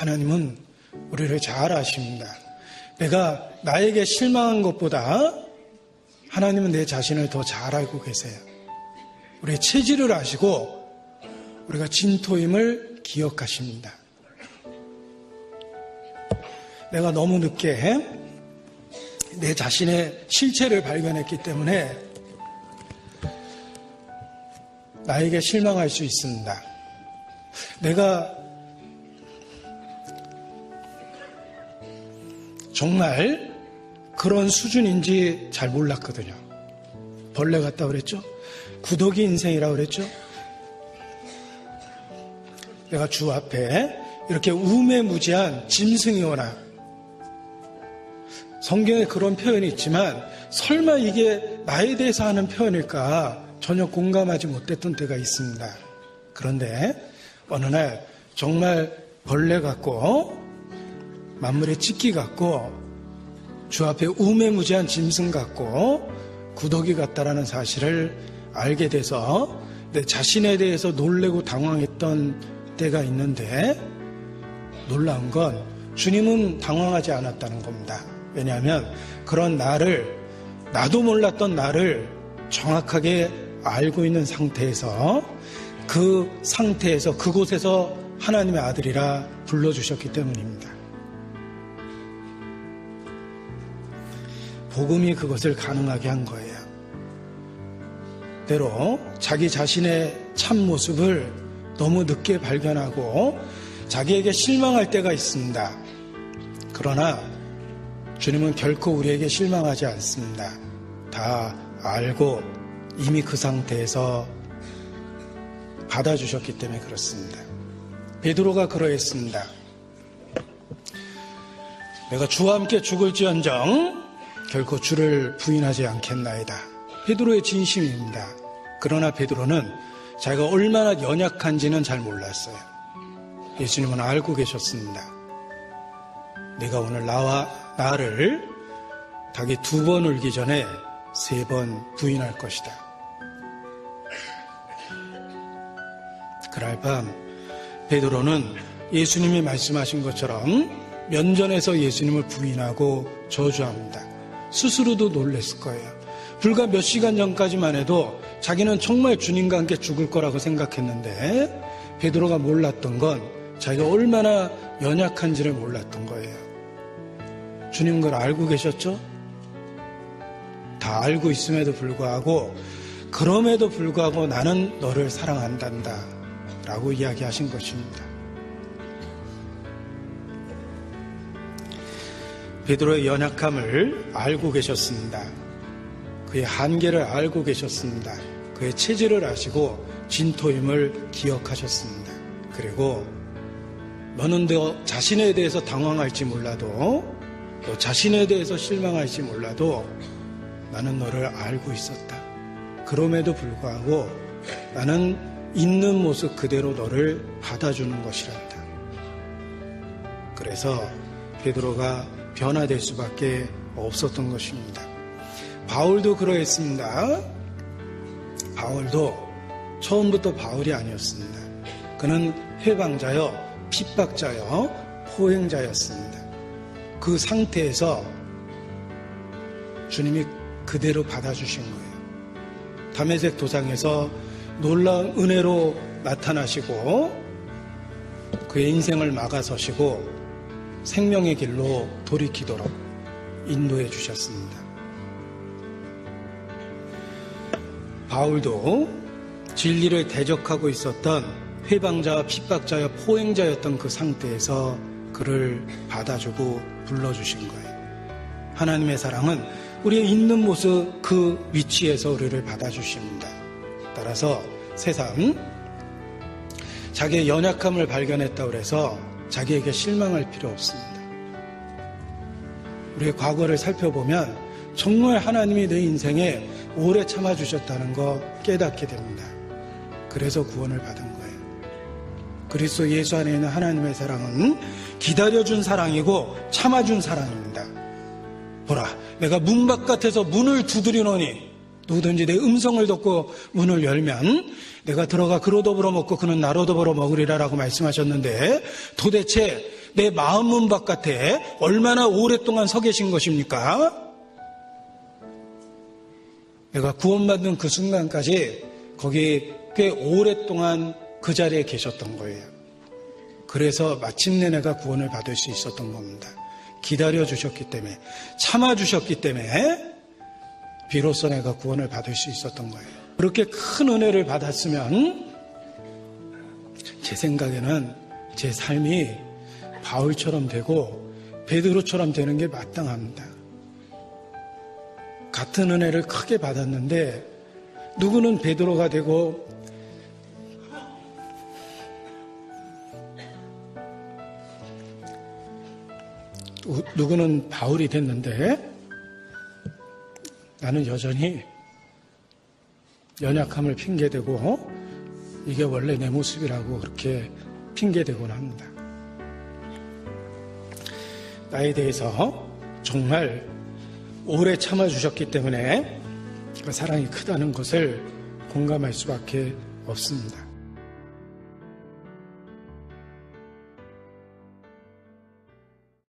하나님은 우리를 잘 아십니다. 내가 나에게 실망한 것보다 하나님은 내 자신을 더 잘 알고 계세요. 우리의 체질을 아시고 우리가 진토임을 기억하십니다. 내가 너무 늦게 내 자신의 실체를 발견했기 때문에 나에게 실망할 수 있습니다. 내가 정말 그런 수준인지 잘 몰랐거든요. 벌레 같다 그랬죠? 구더기 인생이라고 그랬죠? 내가 주 앞에 이렇게 우매무지한 짐승이 오나, 성경에 그런 표현이 있지만 설마 이게 나에 대해서 하는 표현일까 전혀 공감하지 못했던 때가 있습니다. 그런데 어느 날 정말 벌레 같고 만물의 찢기 같고 주 앞에 우매무지한 짐승 같고 구더기 같다라는 사실을 알게 돼서 내 자신에 대해서 놀래고 당황했던 때가 있는데, 놀라운 건 주님은 당황하지 않았다는 겁니다. 왜냐하면 그런 나를, 나도 몰랐던 나를 정확하게 알고 있는 상태에서, 그 상태에서 그곳에서 하나님의 아들이라 불러주셨기 때문입니다. 복음이 그것을 가능하게 한 거예요. 때로 자기 자신의 참모습을 너무 늦게 발견하고 자기에게 실망할 때가 있습니다. 그러나 주님은 결코 우리에게 실망하지 않습니다. 다 알고 이미 그 상태에서 받아주셨기 때문에 그렇습니다. 베드로가 그러했습니다. 내가 주와 함께 죽을지언정 결코 주를 부인하지 않겠나이다. 베드로의 진심입니다. 그러나 베드로는 자기가 얼마나 연약한지는 잘 몰랐어요. 예수님은 알고 계셨습니다. 내가 오늘 나를 닭이 2번 울기 전에 3번 부인할 것이다. 그날 밤 베드로는 예수님이 말씀하신 것처럼 면전에서 예수님을 부인하고 저주합니다. 스스로도 놀랐을 거예요. 불과 몇 시간 전까지만 해도 자기는 정말 주님과 함께 죽을 거라고 생각했는데 베드로가 몰랐던 건 자기가 얼마나 연약한지를 몰랐던 거예요. 주님 그걸 알고 계셨죠? 다 알고 있음에도 불구하고, 그럼에도 불구하고 나는 너를 사랑한단다 라고 이야기하신 것입니다. 베드로의 연약함을 알고 계셨습니다. 그의 한계를 알고 계셨습니다. 그의 체질을 아시고 진토임을 기억하셨습니다. 그리고 너는 너 자신에 대해서 당황할지 몰라도, 너 자신에 대해서 실망할지 몰라도 나는 너를 알고 있었다. 그럼에도 불구하고 나는 있는 모습 그대로 너를 받아주는 것이란다. 그래서 베드로가 변화될 수밖에 없었던 것입니다. 바울도 그러했습니다. 바울도 처음부터 바울이 아니었습니다. 그는 회방자여, 핍박자여, 포행자였습니다. 그 상태에서 주님이 그대로 받아주신 거예요. 다메섹 도상에서 놀라운 은혜로 나타나시고 그의 인생을 막아서시고 생명의 길로 돌이키도록 인도해 주셨습니다. 바울도 진리를 대적하고 있었던 회방자와 핍박자와 포행자였던 그 상태에서 그를 받아주고 불러주신 거예요. 하나님의 사랑은 우리의 있는 모습 그 위치에서 우리를 받아주십니다. 따라서 세상 자기의 연약함을 발견했다고 해서 자기에게 실망할 필요 없습니다. 우리의 과거를 살펴보면 정말 하나님이 내 인생에 오래 참아주셨다는 거 깨닫게 됩니다. 그래서 구원을 받은 거예요. 그리스도 예수 안에 있는 하나님의 사랑은 기다려준 사랑이고 참아준 사랑입니다. 보라, 내가 문 바깥에서 문을 두드리노니 누구든지 내 음성을 듣고 문을 열면 내가 들어가 그로 더불어 먹고 그는 나로 더불어 먹으리라 라고 말씀하셨는데, 도대체 내 마음 문 바깥에 얼마나 오랫동안 서 계신 것입니까? 내가 구원받는 그 순간까지 거기 꽤 오랫동안 그 자리에 계셨던 거예요. 그래서 마침내 내가 구원을 받을 수 있었던 겁니다. 기다려주셨기 때문에, 참아주셨기 때문에 비로소 내가 구원을 받을 수 있었던 거예요. 그렇게 큰 은혜를 받았으면 제 생각에는 제 삶이 바울처럼 되고 베드로처럼 되는 게 마땅합니다. 같은 은혜를 크게 받았는데 누구는 베드로가 되고 누구는 바울이 됐는데 나는 여전히 연약함을 핑계대고 이게 원래 내 모습이라고 그렇게 핑계대곤 합니다. 나에 대해서 정말 오래 참아주셨기 때문에 그 사랑이 크다는 것을 공감할 수밖에 없습니다.